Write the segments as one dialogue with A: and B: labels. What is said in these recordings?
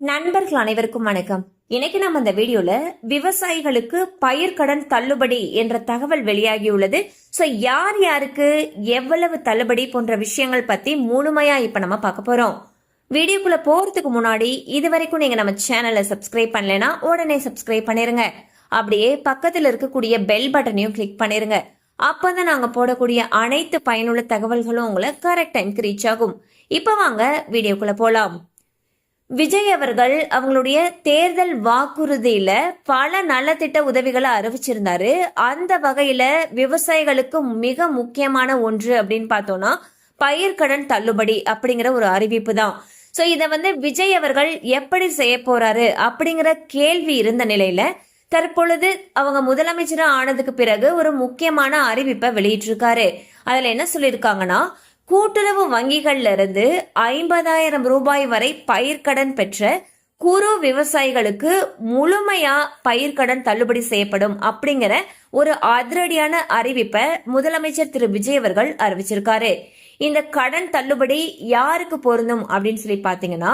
A: நண்பர்கள் அனைவருக்கும் வணக்கம். இன்னைக்கு நம்ம இந்த வீடியோல விவசாயிகளுக்கு பயிர்க்கடன் தள்ளுபடி என்ற தகவல் வெளியாகியுள்ளது. சோ யார் யாருக்கு எவ்வளவு தள்ளுபடி போன்ற விஷயங்கள் பத்தி முழுமையா இப்ப நம்ம பார்க்க போறோம். வீடியோக்குள்ள போறதுக்கு முன்னாடி இது வரைக்கும் நீங்க நம்ம சேனலை சப்ஸ்கிரைப் பண்ணலனா உடனே சப்ஸ்கிரைப் பண்ணிருங்க. அப்படியே பக்கத்துல இருக்கக்கூடிய பெல் பட்டனையும் கிளிக் பண்ணிருங்க. அப்பதான் நாங்க போடக்கூடிய அனைத்து பயனுள்ள தகவல்களும் உங்களை கரெக்ட் டைம்க்கு ரீச் ஆகும். இப்ப வாங்க வீடியோக்குள்ள போலாம். விஜய் அவர்கள் அவங்களுடைய தேர்தல் வாக்குறுதியில பல நலத்திட்ட உதவிகளை அறிவிச்சிருந்தாரு. அந்த வகையில விவசாயிகளுக்கு மிக முக்கியமான ஒன்று அப்படின்னு பார்த்தோம்னா பயிர்க்கடன் தள்ளுபடி அப்படிங்கிற ஒரு அறிவிப்பு தான். சோ இத விஜய் அவர்கள் எப்படி செய்ய போறாரு அப்படிங்கிற கேள்வி இருந்த நிலையில தற்பொழுது அவங்க முதலமைச்சரா ஆனதுக்கு பிறகு ஒரு முக்கியமான அறிவிப்பை வெளியிட்டிருக்காரு. அதுல என்ன சொல்லியிருக்காங்கன்னா, கூட்டுறவு வங்கிகள்ல இருந்து 50,000 ரூபாய் வரை பயிர்க்கடன் பெற்ற குறு விவசாயிகளுக்கு முழுமையா பயிர்க்கடன் தள்ளுபடி செய்யப்படும் அப்படிங்கிற ஒரு அதிரடியான அறிவிப்பை முதலமைச்சர் திரு விஜய் அவர்கள் அறிவிச்சிருக்காரு. இந்த கடன் தள்ளுபடி யாருக்கு பொருந்தும் அப்படின்னு சொல்லி பாத்தீங்கன்னா,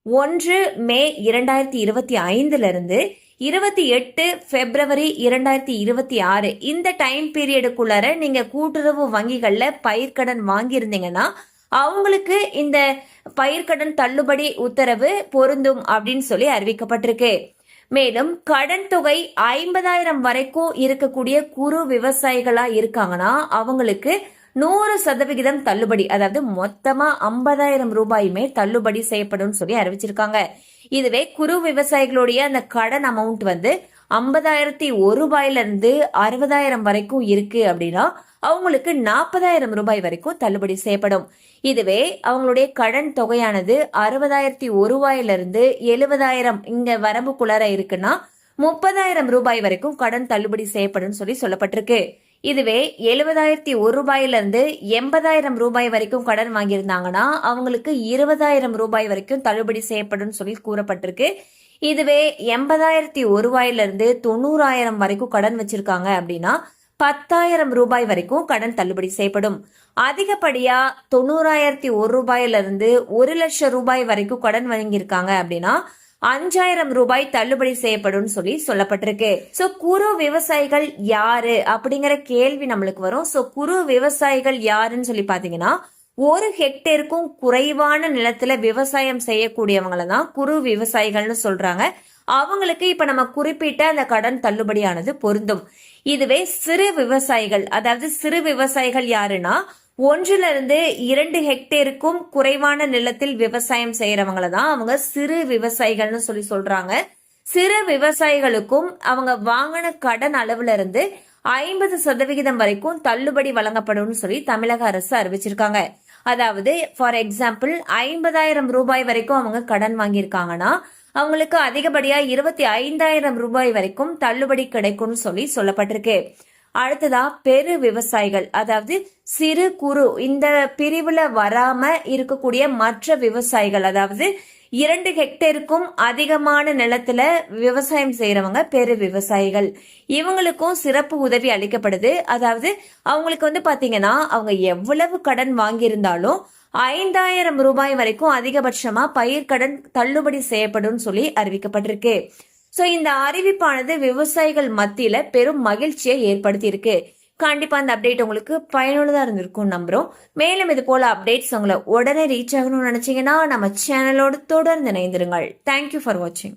A: 1 மே 2025 இருந்து 28 பிப்ரவரி 2026 இந்த டைம் பீரியடுக்குள்ளார நீங்க கூட்டுறவு வங்கிகள்ல பயிர்க்கடன் வாங்கியிருந்தீங்கன்னா அவங்களுக்கு இந்த பயிர்க்கடன் தள்ளுபடி உத்தரவு பொருந்தும் அப்படின்னு சொல்லி அறிவிக்கப்பட்டிருக்கு. மேலும் கடன் தொகை 50,000 வரைக்கும் இருக்கக்கூடிய குறு விவசாயிகளா இருக்காங்கன்னா அவங்களுக்கு 100% தள்ளுபடி, அதாவது மொத்தமா 50,000 ரூபாயுமே தள்ளுபடி செய்யப்படும் சொல்லி அறிவிச்சிருக்காங்க. இதுவே குறு விவசாயிகளுடைய அந்த கடன் அமௌண்ட் 50,001 ரூபாயில இருந்து 60,000 வரைக்கும் இருக்கு அப்படின்னா அவங்களுக்கு 40,000 ரூபாய் வரைக்கும் தள்ளுபடி செய்யப்படும். இதுவே அவங்களுடைய கடன் தொகையானது 60,001 ரூபாயில இருந்து 70,000 இங்க வரம்புக்குள்ளார இருக்குன்னா 30,000 ரூபாய் வரைக்கும் கடன் தள்ளுபடி செய்யப்படும் சொல்லி சொல்லப்பட்டிருக்கு. இதுவே 70,001 ரூபாயில இருந்து 80,000 ரூபாய் வரைக்கும் கடன் வாங்கியிருந்தாங்கன்னா அவங்களுக்கு 20,000 ரூபாய் வரைக்கும் தள்ளுபடி செய்யப்படும் சொல்லி கூறப்பட்டிருக்கு. இதுவே 80,001 ரூபாயில இருந்து 90,000 வரைக்கும் கடன் வச்சிருக்காங்க அப்படின்னா 10,000 ரூபாய் வரைக்கும் கடன் தள்ளுபடி செய்யப்படும். அதிகப்படியா 90,001 ரூபாயில இருந்து 1,00,000 ரூபாய் வரைக்கும் கடன் வாங்கியிருக்காங்க அப்படின்னா 5,000 ரூபாய் தள்ளுபடி செய்யப்படும் சொல்லி சொல்லப்பட்டிருக்கு. சோ குறு விவசாயிகள் யாரு அப்படிங்கிற கேள்வி நம்மளுக்கு வரும். சோ குறு விவசாயிகள் யாருன்னு சொல்லி பாத்தீங்கன்னா 1 ஹெக்டேருக்கும் குறைவான நிலத்துல விவசாயம் செய்யக்கூடியவங்கள தான் குறு விவசாயிகள்னு சொல்றாங்க. அவங்களுக்கு இப்ப நம்ம குறிப்பிட்ட அந்த கடன் தள்ளுபடியானது பொருந்தும். இதுவே சிறு விவசாயிகள், அதாவது சிறு விவசாயிகள் யாருன்னா 1 இருந்து 2 ஹெக்டேருக்கும் குறைவான நிலத்தில் விவசாயம் செய்யறவங்கள தான் அவங்க சிறு விவசாயிகள்னு சொல்லி சொல்றாங்க. சிறு விவசாயிகளுக்கும் அவங்க வாங்கின கடன் அளவுல இருந்து 50% வரைக்கும் தள்ளுபடி வழங்கப்படும் சொல்லி தமிழக அரசு அறிவிச்சிருக்காங்க. அதாவது ஃபார் எக்ஸாம்பிள் 50,000 ரூபாய் வரைக்கும் அவங்க கடன் வாங்கியிருக்காங்கன்னா அவங்களுக்கு அதிகப்படியா 25,000 ரூபாய் வரைக்கும் தள்ளுபடி கிடைக்கும்னு சொல்லி சொல்லப்பட்டிருக்கு. அடுத்ததா பெரு விவசாயிகள், அதாவது சிறு குறு இந்த பிரிவுல வராம இருக்கக்கூடிய மற்ற விவசாயிகள், அதாவது 2 ஹெக்டேருக்கும் அதிகமான நிலத்துல விவசாயம் செய்யறவங்க பெரு விவசாயிகள். இவங்களுக்கும் சிறப்பு உதவி அளிக்கப்படுது. அதாவது அவங்களுக்கு பாத்தீங்கன்னா அவங்க எவ்வளவு கடன் வாங்கியிருந்தாலும் 5,000 ரூபாய் வரைக்கும் அதிகபட்சமா பயிர்க்கடன் தள்ளுபடி செய்யப்படும் சொல்லி அறிவிக்கப்பட்டிருக்கு. சோ இந்த அறிவிப்பானது விவசாயிகள் மத்தியில பெரும் மகிழ்ச்சியை ஏற்படுத்தி இருக்கு. கண்டிப்பா அந்த அப்டேட் உங்களுக்கு பயனுள்ளதா இருந்திருக்கும் நம்புறோம். மேலும் இது போல அப்டேட்ஸ் உங்களை உடனே ரீச் ஆகணும்னு நினைச்சீங்கன்னா நம்ம சேனலோடு தொடர்ந்து இணைந்திருங்கள். தேங்க்யூ ஃபார் வாட்சிங்.